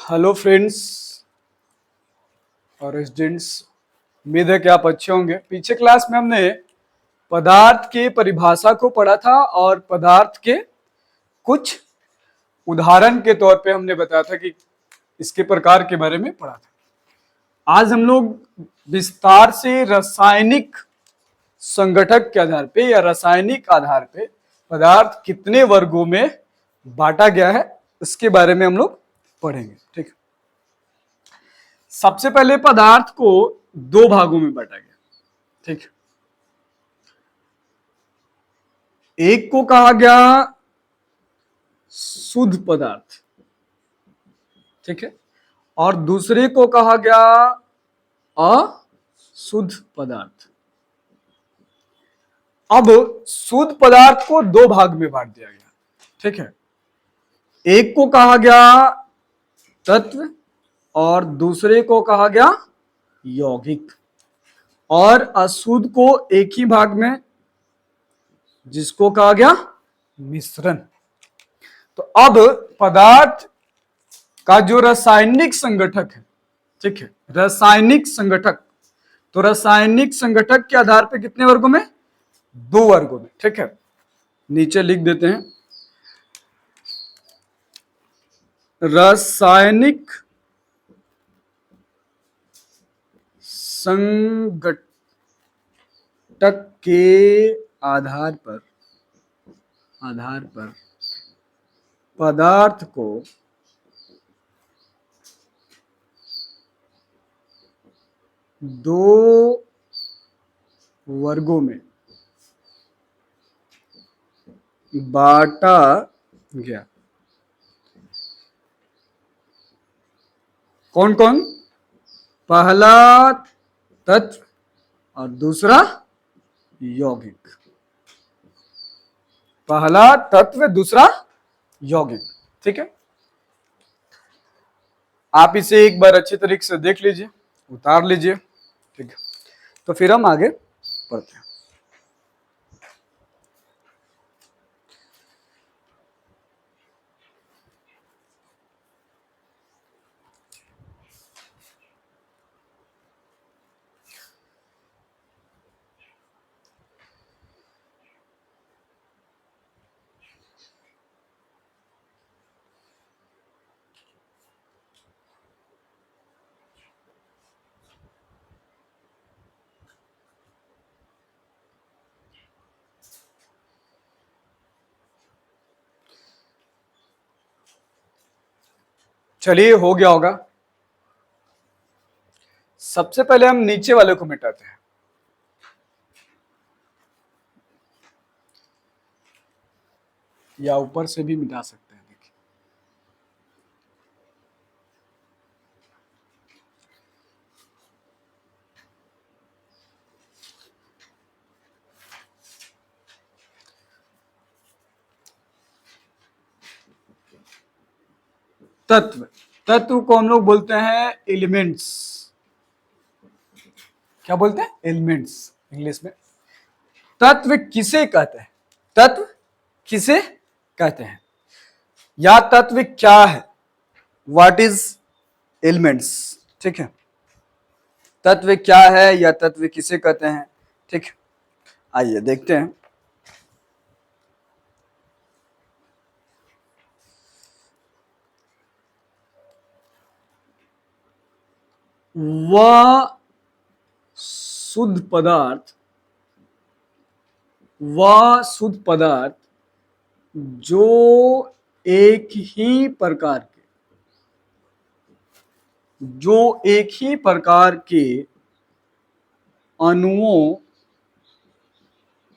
Hello friends और residents. उम्मीद है कि आप अच्छे होंगे। पीछे क्लास में हमने पदार्थ के परिभाषा को पढ़ा था और पदार्थ के कुछ उदाहरण के तौर पे हमने बताया था कि इसके प्रकार के बारे में पढ़ा था। आज हम लोग विस्तार से रासायनिक संगठक के आधार पे या रासायनिक आधार पे पदार्थ कितने वर्गों में बांटा गया है उसके बारे में हम लोग पढ़ेंगे। ठीक है, सबसे पहले पदार्थ को दो भागों में बांटा गया। ठीक है, एक को कहा गया शुद्ध पदार्थ, ठीक है, और दूसरे को कहा गया अशुद्ध पदार्थ। अब शुद्ध पदार्थ को दो भाग में बांट दिया गया। ठीक है, एक को कहा गया तत्व और दूसरे को कहा गया यौगिक, और अशुद्ध को एक ही भाग में जिसको कहा गया मिश्रण। तो अब पदार्थ का जो रासायनिक संगठक है, ठीक है, रासायनिक संगठक, तो रासायनिक संगठक के आधार पर कितने वर्गों में? दो वर्गों में। ठीक है, नीचे लिख देते हैं रासायनिक संगठक के आधार पर पदार्थ को दो वर्गों में बांटा गया। कौन कौन? पहला तत्व और दूसरा यौगिक। पहला तत्व, दूसरा यौगिक। ठीक है, आप इसे एक बार अच्छी तरीके से देख लीजिए, उतार लीजिए। ठीक है, तो फिर हम आगे बढ़ते हैं। चलिए, हो गया होगा। सबसे पहले हम नीचे वाले को मिटाते हैं। या ऊपर से भी मिटा सकते हैं। देखिए, तत्व, तत्व को हम लोग बोलते हैं एलिमेंट्स। क्या बोलते हैं? एलिमेंट्स इंग्लिश में। तत्व किसे कहते हैं? तत्व किसे कहते हैं या तत्व क्या है? What is elements? ठीक है, तत्व क्या है या तत्व किसे कहते हैं? ठीक है, आइए देखते हैं। वह शुद्ध पदार्थ जो एक ही प्रकार के अणुओं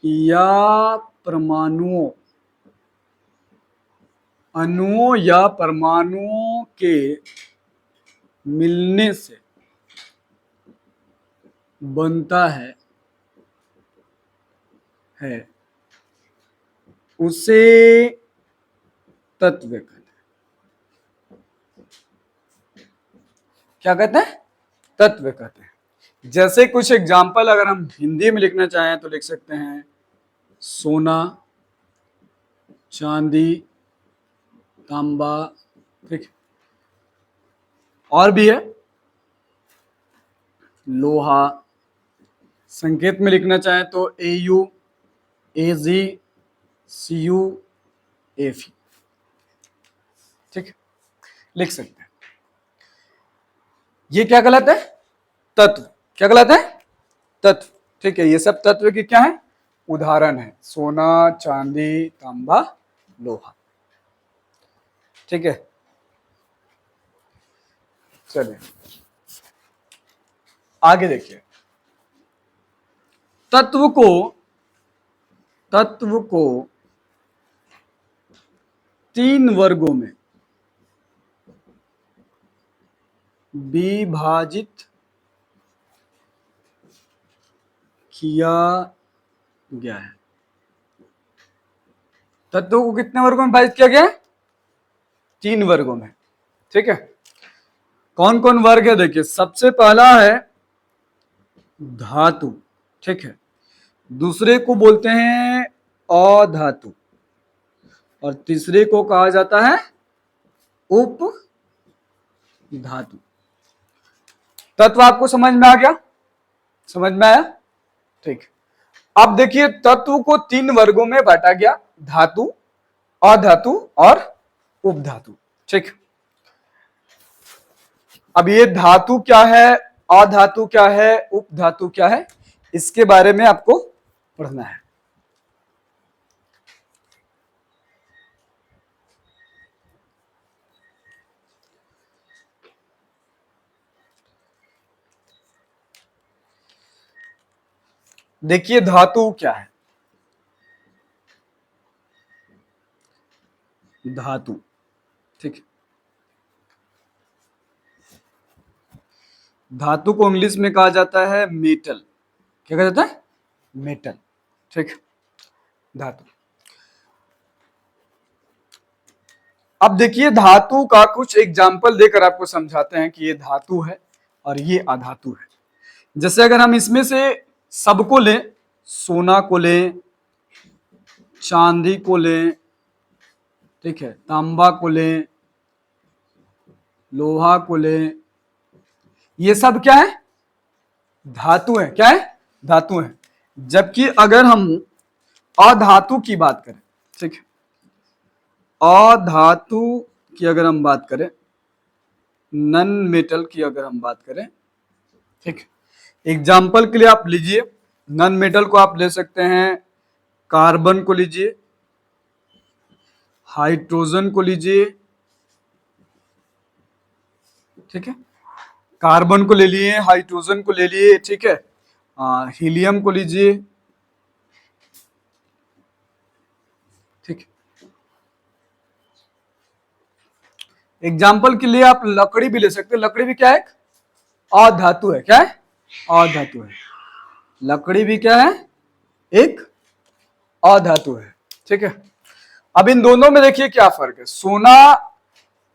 या परमाणुओं के मिलने से बनता है उसे तत्व कहते हैं। क्या कहते हैं? तत्व कहते हैं। जैसे कुछ एग्जाम्पल अगर हम हिंदी में लिखना चाहें तो लिख सकते हैं सोना, चांदी, तांबा। ठीक, और भी है, लोहा, संकेत में लिखना चाहें तो AU, AG, CU, AF, ठीक है, लिख सकते हैं। ये क्या कहलाता है? तत्व। क्या कहलाता है? तत्व, ठीक है। ये सब तत्व के क्या है? उदाहरण है, सोना, चांदी, तांबा, लोहा, ठीक है। चलिए आगे देखिए, तत्व को 3 वर्गों में विभाजित किया गया है। तत्व को कितने वर्गों में विभाजित किया गया है? 3 वर्गों में, ठीक है। कौन कौन वर्ग है? देखिए, सबसे पहला है धातु, ठीक है। दूसरे को बोलते हैं अधातु, और तीसरे को कहा जाता है उप धातु। तत्व आपको समझ में आ गया? समझ में आया? ठीक। अब देखिए, तत्व को 3 वर्गों में बांटा गया, धातु, अधातु और उपधातु, ठीक। अब ये धातु क्या है, अधातु क्या है, उपधातु क्या है, इसके बारे में आपको पढ़ना है। देखिए, धातु क्या है? धातु, ठीक है। धातु को इंग्लिश में कहा जाता है मेटल। क्या कहा जाता है? मेटल, ठीक। धातु। अब देखिए, धातु का कुछ एग्जाम्पल देकर आपको समझाते हैं कि ये धातु है और ये अधातु है। जैसे अगर हम इसमें से सबको लें, सोना को लें, चांदी को लें, ठीक है, तांबा को लें, लोहा को लें, ये सब क्या है? धातु है। क्या है? धातु है। जबकि अगर हम अधातु की बात करें, ठीक है, अधातु की अगर हम बात करें, नन मेटल की अगर हम बात करें, ठीक, एग्जाम्पल के लिए आप लीजिए, नन मेटल को आप ले सकते हैं, कार्बन को लीजिए, हाइड्रोजन को लीजिए, ठीक है, कार्बन को ले लिए, हाइड्रोजन को ले लिए, ठीक है, हीलियम को लीजिए, ठीक। एग्जाम्पल के लिए आप लकड़ी भी ले सकते हैं। लकड़ी भी क्या है? अधातु है। क्या है? अधातु है। लकड़ी भी क्या है? एक अधातु है, ठीक है। अब इन दोनों में देखिए क्या फर्क है, सोना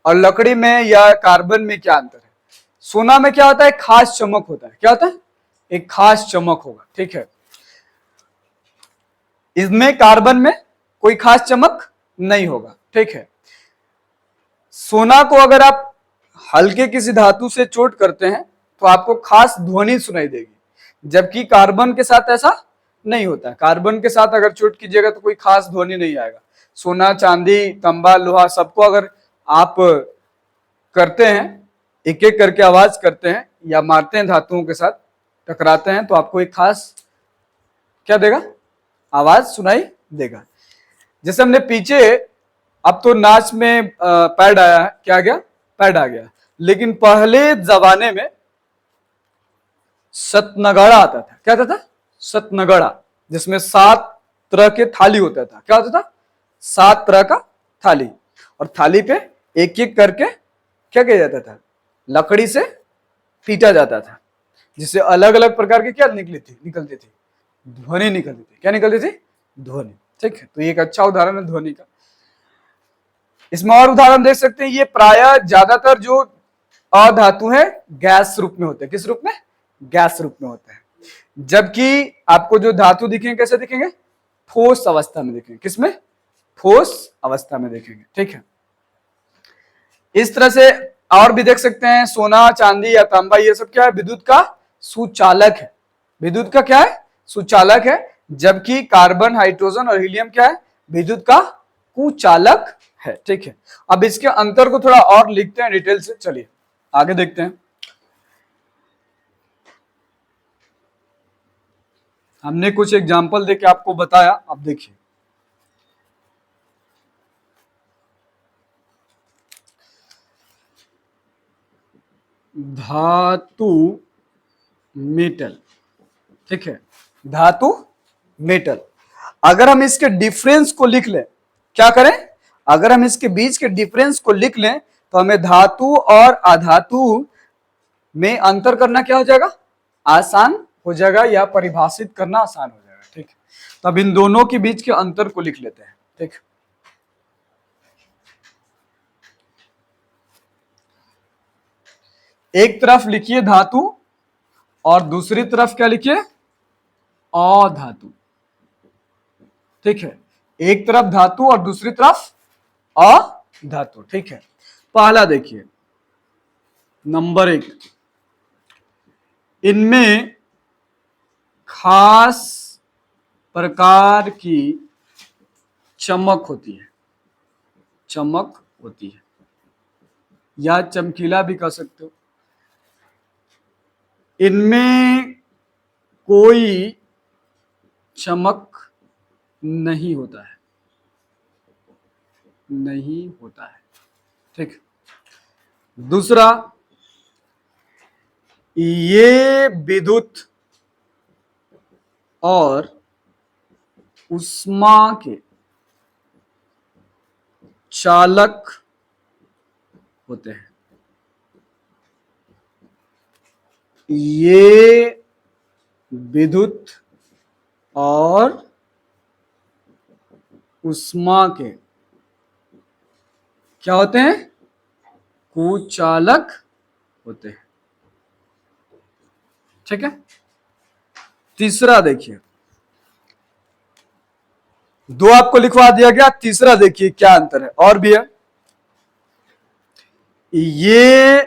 और लकड़ी में या कार्बन में क्या अंतर है? सोना में क्या होता है? खास चमक होता है। क्या होता है? एक खास चमक होगा, ठीक है। इसमें कार्बन में कोई खास चमक नहीं होगा, ठीक है। सोना को अगर आप हल्के किसी धातु से चोट करते हैं तो आपको खास ध्वनि सुनाई देगी, जबकि कार्बन के साथ ऐसा नहीं होता है। कार्बन के साथ अगर चोट कीजिएगा तो कोई खास ध्वनि नहीं आएगा। सोना, चांदी, तांबा, लोहा, सबको अगर आप करते हैं, एक एक करके आवाज करते हैं या मारते हैं, धातुओं के साथ टकराते हैं, तो आपको एक खास क्या देगा? आवाज सुनाई देगा। जैसे हमने पीछे, अब तो नाच में पैड आया है, क्या आ गया? पैड आ गया। लेकिन पहले जमाने में सतनगड़ा आता था। क्या आता था? सतनगड़ा, जिसमें 7 तरह के थाली होता था। क्या होता था? 7 तरह का थाली, और थाली पे एक एक करके क्या किया जाता था? लकड़ी से पीटा जाता था, जिससे अलग अलग प्रकार की क्या निकलती थी? ध्वनि निकलती थी। क्या निकलती थी? ध्वनि, ठीक है। तो ये एक अच्छा उदाहरण है ध्वनि का। इसमें और उदाहरण देख सकते हैं। ये प्रायः ज्यादातर जो अधातु है गैस रूप में होते हैं। किस रूप में? गैस रूप में होते हैं। जबकि आपको जो धातु दिखेंगे कैसे दिखेंगे? ठोस अवस्था में दिखेंगे। किसमें? ठोस अवस्था में देखेंगे, ठीक है। इस तरह से और भी देख सकते हैं सोना, चांदी या तांबा, ये सब क्या है, विद्युत का सुचालक है। विद्युत का क्या है, सुचालक है। जबकि कार्बन, हाइड्रोजन और हीलियम क्या है, विद्युत का कुचालक है। ठीक है, अब इसके अंतर को थोड़ा और लिखते हैं डिटेल से। चलिए आगे देखते हैं। हमने कुछ एग्जाम्पल देके आपको बताया, अब देखिए। धातु, मेटल, ठीक है, धातु, मेटल। अगर हम इसके डिफरेंस को लिख लें, क्या करें, अगर हम इसके बीच के डिफरेंस को लिख लें तो हमें धातु और अधातु में अंतर करना क्या हो जाएगा, आसान हो जाएगा, या परिभाषित करना आसान हो जाएगा। ठीक है, तब इन दोनों के बीच के अंतर को लिख लेते हैं। ठीक, एक तरफ लिखिए धातु और दूसरी तरफ क्या लिखिए, अधातु। ठीक है, एक तरफ धातु और दूसरी तरफ अधातु। ठीक है, पहला देखिए नंबर 1, इनमें खास प्रकार की चमक होती है, चमक होती है, या चमकीला भी कह सकते हो। इनमें कोई चमक नहीं होता है, नहीं होता है। ठीक, दूसरा, ये विद्युत और उष्मा के चालक होते हैं। ये विद्युत और उष्मा के क्या होते हैं, कुचालक होते हैं। ठीक है, तीसरा देखिए, दो आपको लिखवा दिया गया, तीसरा देखिए क्या अंतर है, और भी है। ये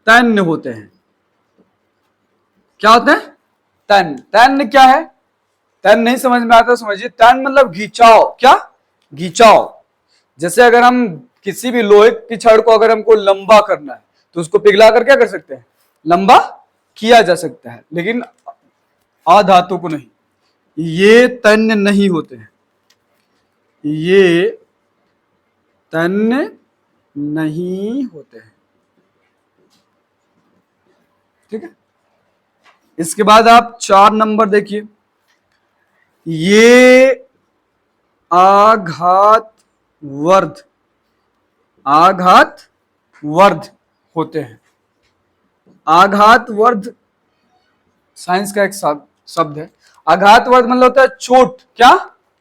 तन्य होते हैं, क्या होते हैं, तन्य। तन्य क्या है, तन्य नहीं समझ में आता, समझिए तन्य मतलब घिंचाव, क्या, घिंचाव। जैसे अगर हम किसी भी लोहे की छड़ को अगर हमको लंबा करना है तो उसको पिघला कर क्या कर सकते हैं, लंबा किया जा सकता है, लेकिन अधातु को नहीं, ये तन्य नहीं होते हैं, ये तन्य नहीं होते हैं। ठीक है, इसके बाद आप 4 नंबर देखिए, ये आघात वर्ध, आघात वर्ध होते हैं। आघात वर्ध साइंस का एक शब्द है। आघात वर्ध मतलब होता है चोट, क्या,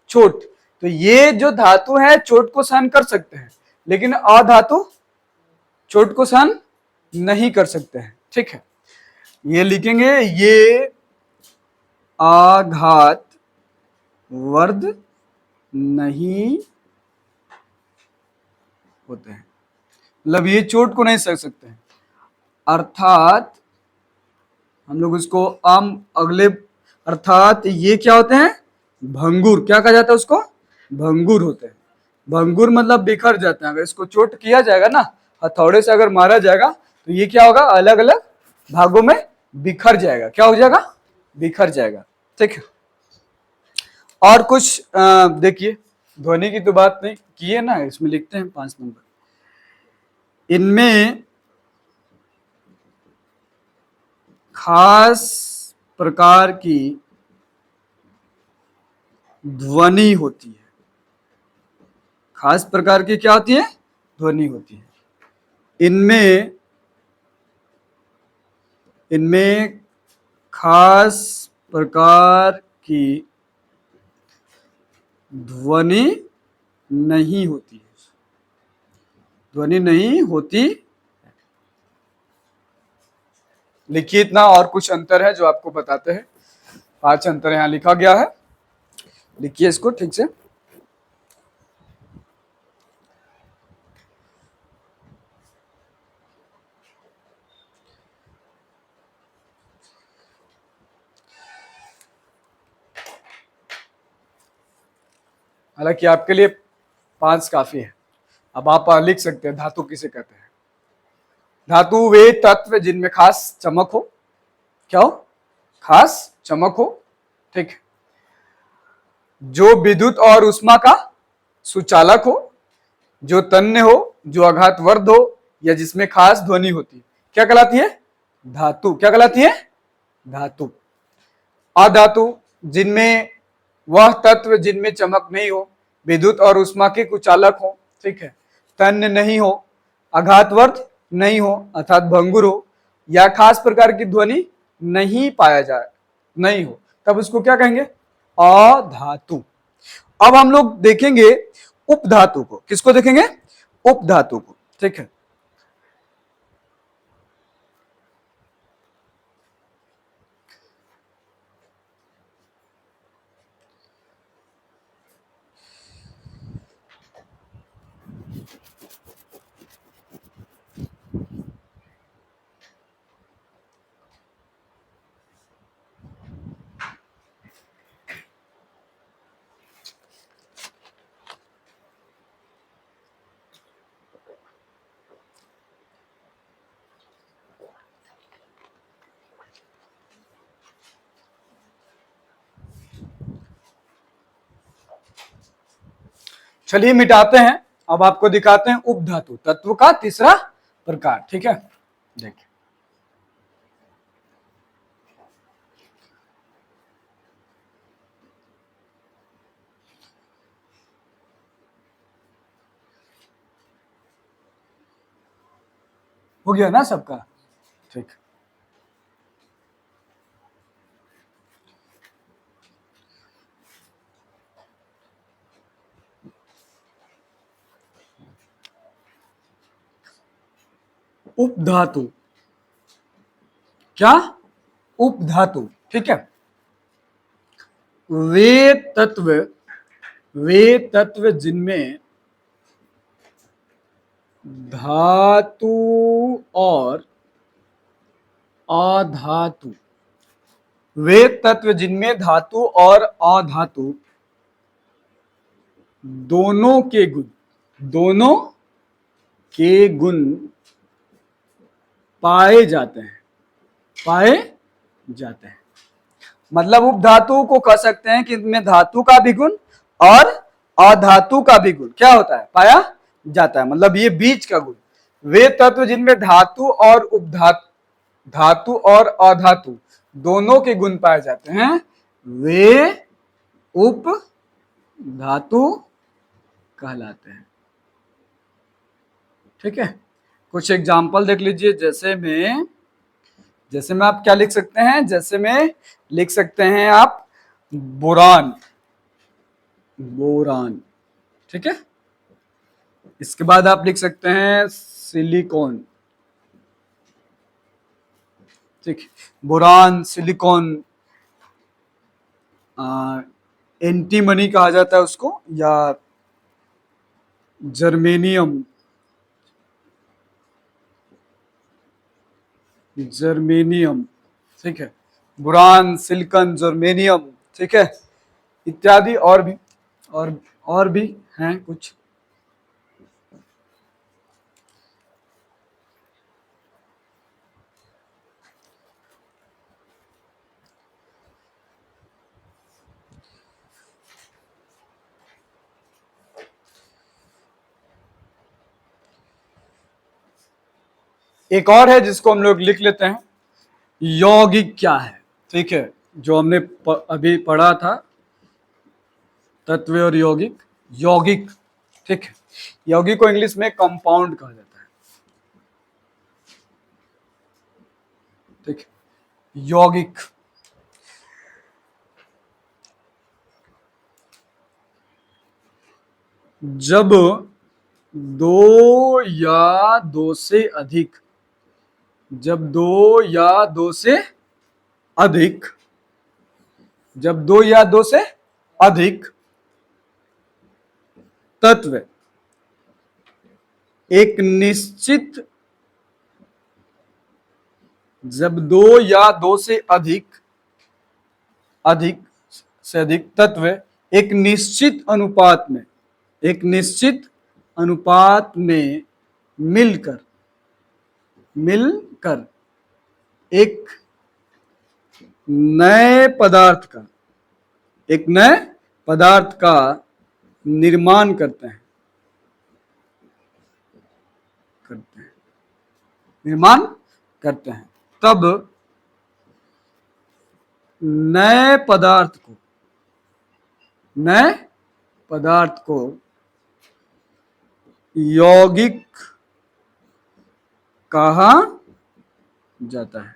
चोट। तो ये जो धातु है चोट को सहन कर सकते हैं, लेकिन अधातु चोट को सहन नहीं कर सकते हैं। ठीक है, ये लिखेंगे, ये आघात वर्ध नहीं होते हैं, मतलब ये चोट को नहीं सह सकते हैं। अर्थात हम लोग इसको आम अगले, अर्थात ये क्या होते हैं, भंगुर, क्या कहा जाता है उसको, भंगुर होते हैं। भंगुर मतलब बिखर जाते हैं। अगर इसको चोट किया जाएगा ना, हथौड़े से अगर मारा जाएगा तो ये क्या होगा, अलग अलग भागों में बिखर जाएगा, क्या हो जाएगा, बिखर जाएगा। ठीक है, और कुछ देखिए, ध्वनि की तो बात नहीं की है ना, इसमें लिखते हैं 5 नंबर, इनमें खास प्रकार की ध्वनि होती है, खास प्रकार की क्या होती है, ध्वनि होती है। इनमें इनमें खास प्रकार की ध्वनि नहीं होती है, ध्वनि नहीं होती। लिखिए इतना, और कुछ अंतर है जो आपको बताते हैं। 5 अंतर यहां लिखा गया है, लिखिए इसको ठीक से। हालांकि आपके लिए 5 काफी है। अब आप लिख सकते हैं धातु किसे कहते हैं। धातु वे तत्व जिनमें खास चमक हो, क्या हो, खास चमक हो, ठीक है, जो विद्युत और उष्मा का सुचालक हो, जो तन्य हो, जो आघातवर्ध हो, या जिसमें खास ध्वनि होती है, क्या कहलाती है, धातु। क्या कहलाती है, धातु। अधातु जिनमें वह तत्व जिनमें चमक नहीं हो, विद्युत और उष्मा के कुचालक हो, ठीक है, तन्य नहीं हो, आघातवर्ध नहीं हो अर्थात भंगुर हो, या खास प्रकार की ध्वनि नहीं पाया जाए, नहीं हो, तब उसको क्या कहेंगे, अधातु। अब हम लोग देखेंगे उपधातु को। किसको देखेंगे, उपधातु को, ठीक है। चलिए मिटाते हैं। अब आपको दिखाते हैं उपधातु, तत्व का तीसरा प्रकार, ठीक है। देखिए हो गया ना सबका, ठीक। उपधातु, क्या, उपधातु, ठीक है। वे तत्व, वे तत्व जिनमें धातु और अधातु, वे तत्व जिनमें धातु और अधातु दोनों के गुण, दोनों के गुण पाए जाते हैं, पाए जाते हैं। मतलब उपधातु को कह सकते हैं कि इनमें धातु का भी गुण और अधातु का भी गुण क्या होता है, पाया जाता है। मतलब ये बीच का गुण। वे तत्व जिनमें धातु और उपधातु, धातु और अधातु दोनों के गुण पाए जाते हैं, वे उपधातु कहलाते हैं, ठीक है। कुछ एग्जाम्पल देख लीजिए। जैसे में आप क्या लिख सकते हैं, जैसे में लिख सकते हैं आप बोरान, बोरान, ठीक है। इसके बाद आप लिख सकते हैं सिलिकॉन, ठीक, बोरान, सिलिकॉन, एंटीमनी कहा जाता है उसको, या जर्मेनियम, जर्मेनियम, ठीक है, बोरान, सिलिकॉन, जर्मेनियम, ठीक है, इत्यादि। और भी और भी हैं कुछ। एक और है जिसको हम लोग लिख लेते हैं, यौगिक क्या है, ठीक है, जो हमने अभी पढ़ा था, तत्व और यौगिक। यौगिक, ठीक है, यौगिक को इंग्लिश में कंपाउंड कहा जाता है, ठीक है, यौगिक। जब दो या दो से अधिक, जब दो या दो से अधिक, जब दो या दो से अधिक तत्व एक निश्चित, जब दो या दो से अधिक, अधिक से अधिक तत्व एक निश्चित अनुपात में, एक निश्चित अनुपात में मिलकर मिलकर एक नए पदार्थ का, एक नए पदार्थ का निर्माण करते हैं, निर्माण करते हैं, तब नए पदार्थ को यौगिक कहा जाता है।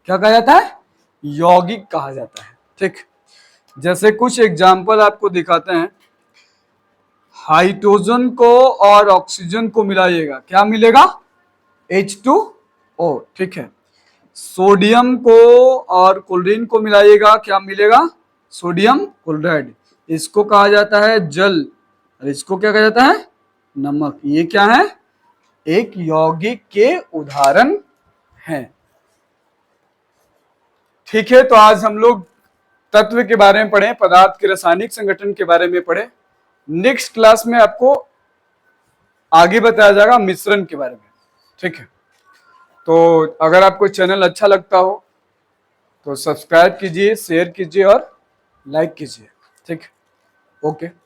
क्या कहा जाता है? यौगिक कहा जाता है। ठीक, जैसे कुछ एग्जाम्पल आपको दिखाते हैं। हाइड्रोजन को और ऑक्सीजन को मिलाइएगा, क्या मिलेगा? H2O। ठीक है, सोडियम को और क्लोरीन को मिलाइएगा, क्या मिलेगा? Sodium chloride. इसको कहा जाता है जल और इसको क्या कहा जाता है? नमक। ये क्या है? एक यौगिक के उदाहरण हैं। ठीक है, तो आज हम लोग तत्व के बारे में पढ़े, पदार्थ के रासायनिक संगठन के बारे में पढ़े। नेक्स्ट क्लास में आपको आगे बताया जाएगा मिश्रण के बारे में। ठीक है, तो अगर आपको चैनल अच्छा लगता हो तो सब्सक्राइब कीजिए, शेयर कीजिए और लाइक कीजिए। ठीक, ओके।